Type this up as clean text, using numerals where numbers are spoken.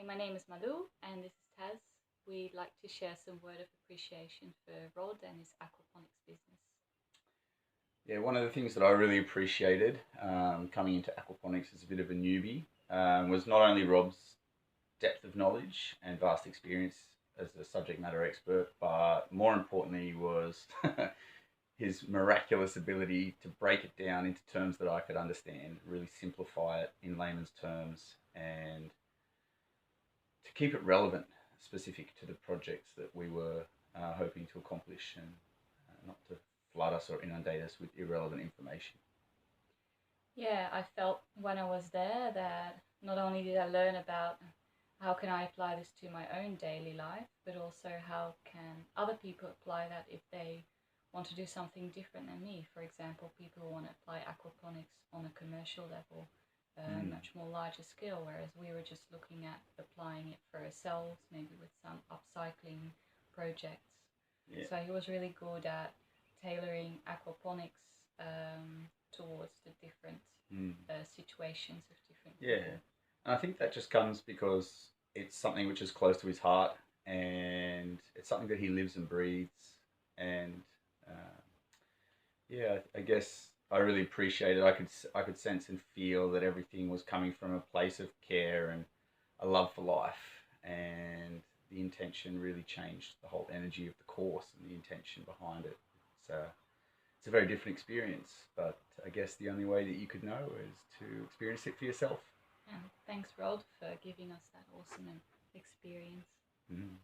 my name is Madhu and this is Taz. We'd like to share some word of appreciation for Rod and his aquaponics business. Yeah, one of the things that I really appreciated coming into aquaponics as a bit of a newbie was not only Rob's depth of knowledge and vast experience as a subject matter expert, but more importantly was his miraculous ability to break it down into terms that I could understand, really simplify it in layman's terms, and to keep it relevant, specific to the projects that we were hoping to accomplish, and not to flood us or inundate us with irrelevant information. Yeah, I felt when I was there that not only did I learn about how can I apply this to my own daily life, but also how can other people apply that if they want to do something different than me. For example, people who want to apply aquaponics on a commercial level, much more larger scale, whereas we were just looking at applying it for ourselves, maybe with some upcycling projects. Yeah. So he was really good at tailoring aquaponics towards the different situations of different Yeah, people. and I think that just comes because it's something which is close to his heart, and it's something that he lives and breathes. And uh, yeah, I guess I really appreciate it. I could sense and feel that everything was coming from a place of care and a love for life, and the intention really changed the whole energy of the course and the intention behind it. It's a very different experience, but I guess the only way that you could know is to experience it for yourself. And thanks, Rod, for giving us that awesome experience. Mm.